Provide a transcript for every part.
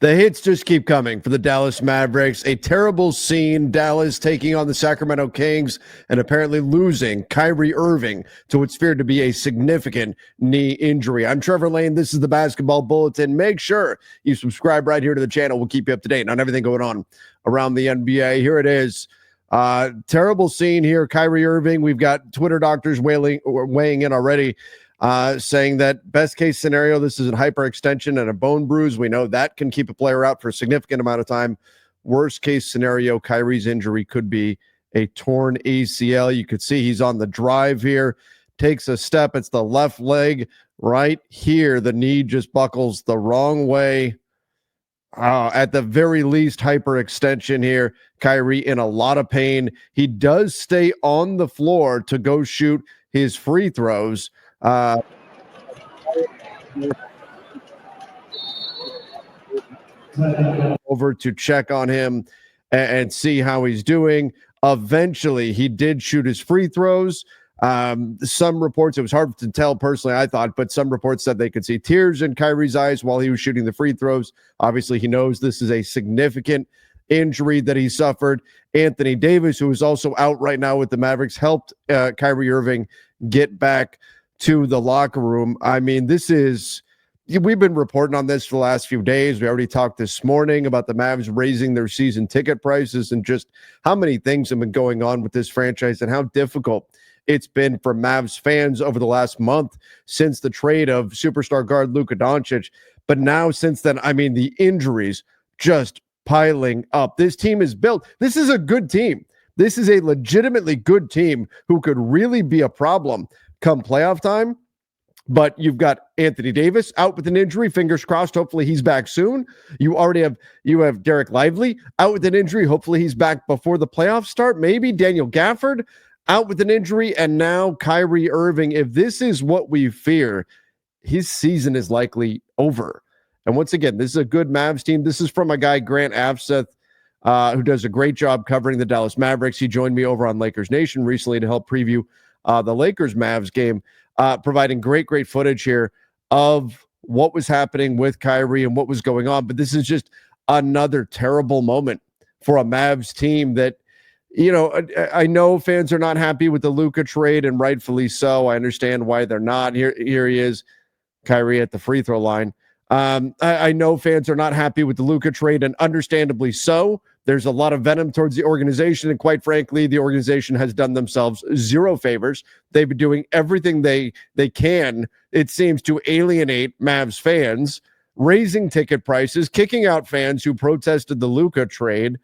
The hits just keep coming for the Dallas Mavericks. A terrible scene. Dallas taking on the Sacramento Kings and apparently losing Kyrie Irving to what's feared to be a significant knee injury. I'm Trevor Lane. This is the Basketball Bulletin. Make sure you subscribe right here to the channel. We'll keep you up to date on everything going on around the NBA. Here it is. Terrible scene here. Kyrie Irving. We've got Twitter doctors weighing in already. Saying that best case scenario, this is a hyperextension and a bone bruise. We know that can keep a player out for a significant amount of time. Worst case scenario, Kyrie's injury could be a torn ACL. You could see he's on the drive here, takes a step. It's the left leg right here. The knee just buckles the wrong way. At the very least, hyperextension here. Kyrie in a lot of pain. He does stay on the floor to go shoot his free throws. Over to check on him and see how he's doing. Eventually, he did shoot his free throws. Some reports, it was hard to tell personally, I thought, but some reports said they could see tears in Kyrie's eyes while he was shooting the free throws. Obviously, he knows this is a significant injury that he suffered. Anthony Davis, who is also out right now with the Mavericks, helped Kyrie Irving get back to the locker room. I mean, we've been reporting on this for the last few days. We already talked this morning about the Mavs raising their season ticket prices and just how many things have been going on with this franchise and how difficult it's been for Mavs fans over the last month since the trade of superstar guard Luka Doncic. But now since then, I mean, the injuries just piling up. This team is built. This is a good team. This is a legitimately good team who could really be a problem come playoff time. But you've got Anthony Davis out with an injury. Fingers crossed. Hopefully he's back soon. You have Derek Lively out with an injury. Hopefully he's back before the playoffs start. Maybe Daniel Gafford out with an injury. And now Kyrie Irving. If this is what we fear, his season is likely over. And once again, this is a good Mavs team. This is from a guy, Grant Afseth, who does a great job covering the Dallas Mavericks. He joined me over on Lakers Nation recently to help preview the Lakers-Mavs game, providing great footage here of what was happening with Kyrie and what was going on. But this is just another terrible moment for a Mavs team that, you know, I know fans are not happy with the Luka trade, and rightfully so. I understand why they're not. Here he is, Kyrie at the free throw line. I know fans are not happy with the Luka trade, and understandably so. There's a lot of venom towards the organization, and quite frankly, the organization has done themselves zero favors. They've been doing everything they can, it seems, to alienate Mavs fans, raising ticket prices, kicking out fans who protested the Luka trade.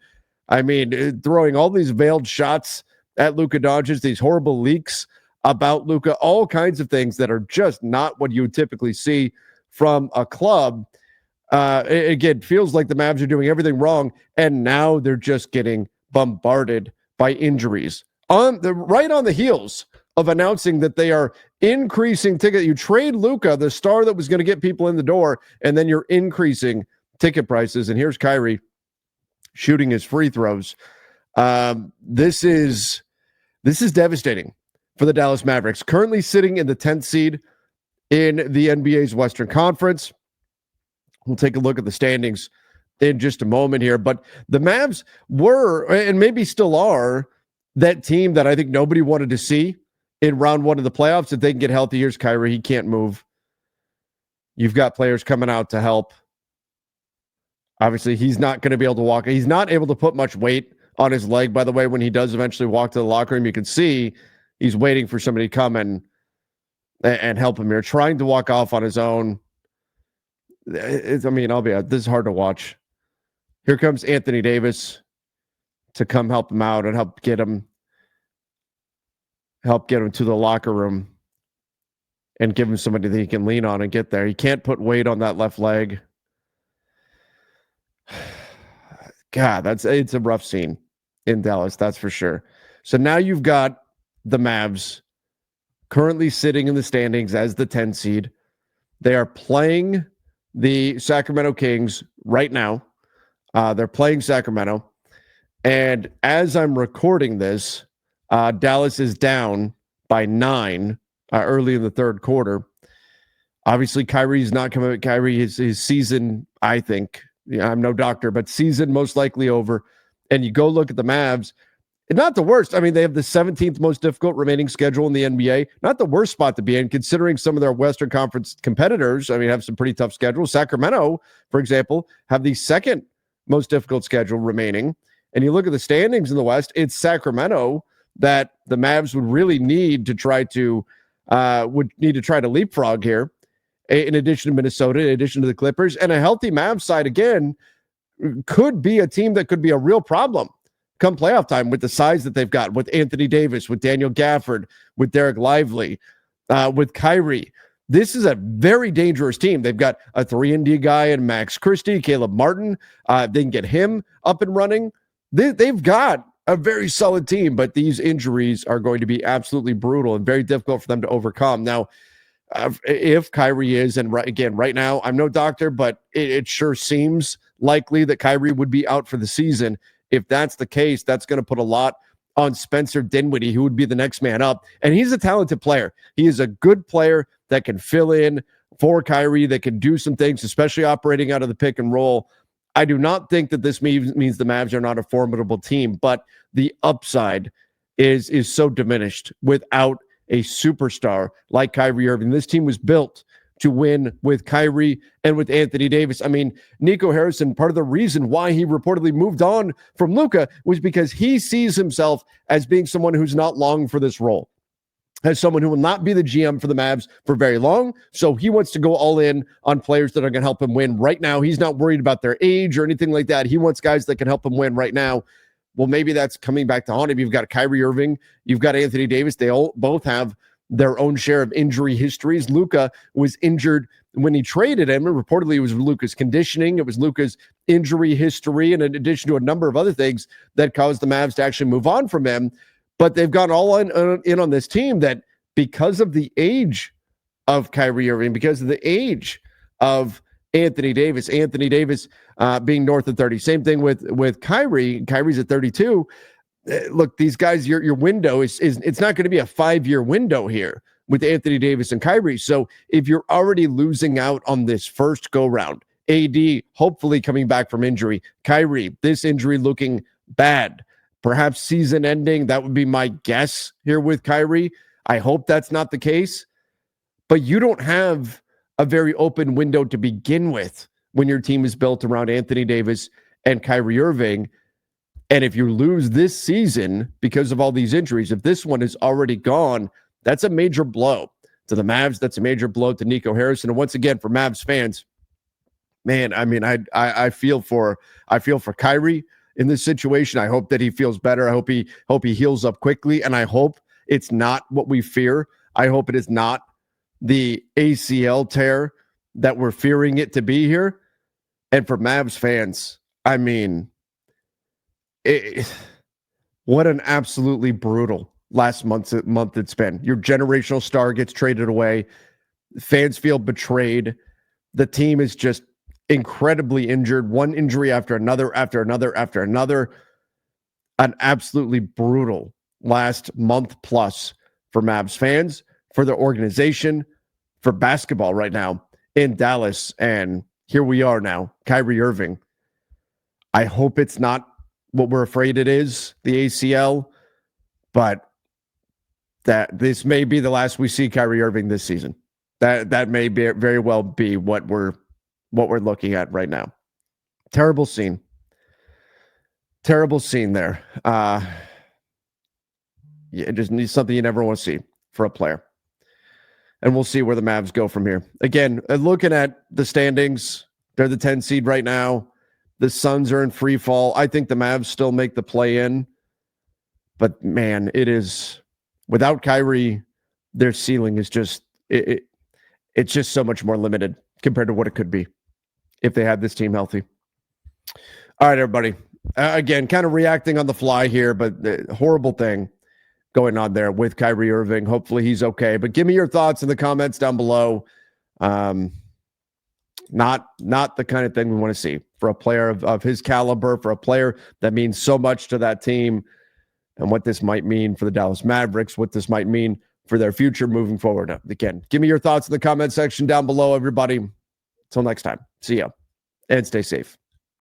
I mean, throwing all these veiled shots at Luka Doncic, these horrible leaks about Luka, all kinds of things that are just not what you would typically see from a club. Again, feels like the Mavs are doing everything wrong, and now they're just getting bombarded by injuries right on the heels of announcing that they are increasing ticket. You trade Luka, the star that was going to get people in the door, and then you're increasing ticket prices. And here's Kyrie shooting his free throws. This is devastating for the Dallas Mavericks, currently sitting in the 10th seed in the NBA's Western Conference. We'll take a look at the standings in just a moment here. But the Mavs were, and maybe still are, that team that I think nobody wanted to see in round one of the playoffs. If they can get healthy, here's Kyrie. He can't move. You've got players coming out to help. Obviously, he's not going to be able to walk. He's not able to put much weight on his leg, by the way. When he does eventually walk to the locker room, you can see he's waiting for somebody to come and help him here, trying to walk off on his own. I'll be honest, this is hard to watch. Here comes Anthony Davis to come help him out and help get him to the locker room and give him somebody that he can lean on and get there. He can't put weight on that left leg. God, it's a rough scene in Dallas, that's for sure. So now you've got the Mavs currently sitting in the standings as the 10 seed. They are playing the Sacramento Kings right now. They're playing Sacramento. And as I'm recording this, Dallas is down by 9 early in the third quarter. Obviously, Kyrie's not coming. Kyrie, his season, I think, Yeah, I'm no doctor, but season most likely over. And you go look at the Mavs, not the worst. I mean, they have the 17th most difficult remaining schedule in the NBA. Not the worst spot to be in, considering some of their Western Conference competitors, I mean, have some pretty tough schedules. Sacramento, for example, have the second most difficult schedule remaining. And you look at the standings in the West, it's Sacramento that the Mavs would really need to try to leapfrog here, in addition to Minnesota, in addition to the Clippers. And a healthy Mavs side, again, could be a team that could be a real problem come playoff time with the size that they've got, with Anthony Davis, with Daniel Gafford, with Derek Lively, with Kyrie. This is a very dangerous team. They've got a 3-and-D guy in Max Christie, Caleb Martin. They can get him up and running. They've got a very solid team, but these injuries are going to be absolutely brutal and very difficult for them to overcome. Now, if Kyrie is, and right now, I'm no doctor, but it sure seems likely that Kyrie would be out for the season. If that's the case, that's going to put a lot on Spencer Dinwiddie, who would be the next man up. And he's a talented player. He is a good player that can fill in for Kyrie, that can do some things, especially operating out of the pick and roll. I do not think that this means the Mavs are not a formidable team, but the upside is so diminished without a superstar like Kyrie Irving. This team was built to win with Kyrie and with Anthony Davis. I mean, Nico Harrison, part of the reason why he reportedly moved on from Luka was because he sees himself as being someone who's not long for this role, as someone who will not be the GM for the Mavs for very long. So he wants to go all in on players that are going to help him win right now. He's not worried about their age or anything like that. He wants guys that can help him win right now. Well, maybe that's coming back to haunt him. You've got Kyrie Irving. You've got Anthony Davis. They both have their own share of injury histories. Luka was injured when he traded him, and reportedly it was Luka's conditioning. It was Luka's injury history, and in addition to a number of other things that caused the Mavs to actually move on from him. But they've gone all in on this team that, because of the age of Kyrie Irving, because of the age of Anthony Davis being north of 30. Same thing with Kyrie. Kyrie's at 32. Look, these guys, your window is it's not going to be a 5-year window here with Anthony Davis and Kyrie. So if you're already losing out on this first go round, AD hopefully coming back from injury, Kyrie, this injury looking bad, perhaps season ending, that would be my guess here with Kyrie. I hope that's not the case, but you don't have a very open window to begin with when your team is built around Anthony Davis and Kyrie Irving. And if you lose this season because of all these injuries, if this one is already gone, that's a major blow to the Mavs. That's a major blow to Nico Harrison. And once again, for Mavs fans, man, I mean, I feel for Kyrie in this situation. I hope that he feels better. I hope he heals up quickly. And I hope it's not what we fear. I hope it is not the ACL tear that we're fearing it to be here. And for Mavs fans, I mean, what an absolutely brutal last month it's been. Your generational star gets traded away. Fans feel betrayed. The team is just incredibly injured. One injury after another. An absolutely brutal last month plus for Mavs fans, for the organization, for basketball right now in Dallas. And here we are now, Kyrie Irving. I hope it's not what we're afraid it is, the ACL, but that this may be the last we see Kyrie Irving this season. That may very well be what we're looking at right now. Terrible scene there. It just needs something you never want to see for a player. And we'll see where the Mavs go from here. Again, looking at the standings, they're the 10 seed right now. The Suns are in free fall. I think the Mavs still make the play in. But man, it is, without Kyrie, their ceiling is just, it's just so much more limited compared to what it could be if they had this team healthy. All right, everybody. Again, kind of reacting on the fly here, but the horrible thing going on there with Kyrie Irving. Hopefully he's okay. But give me your thoughts in the comments down below. Not the kind of thing we want to see for a player of his caliber, for a player that means so much to that team, and what this might mean for the Dallas Mavericks, what this might mean for their future moving forward. Again, give me your thoughts in the comment section down below, everybody. Until next time, see ya, and stay safe.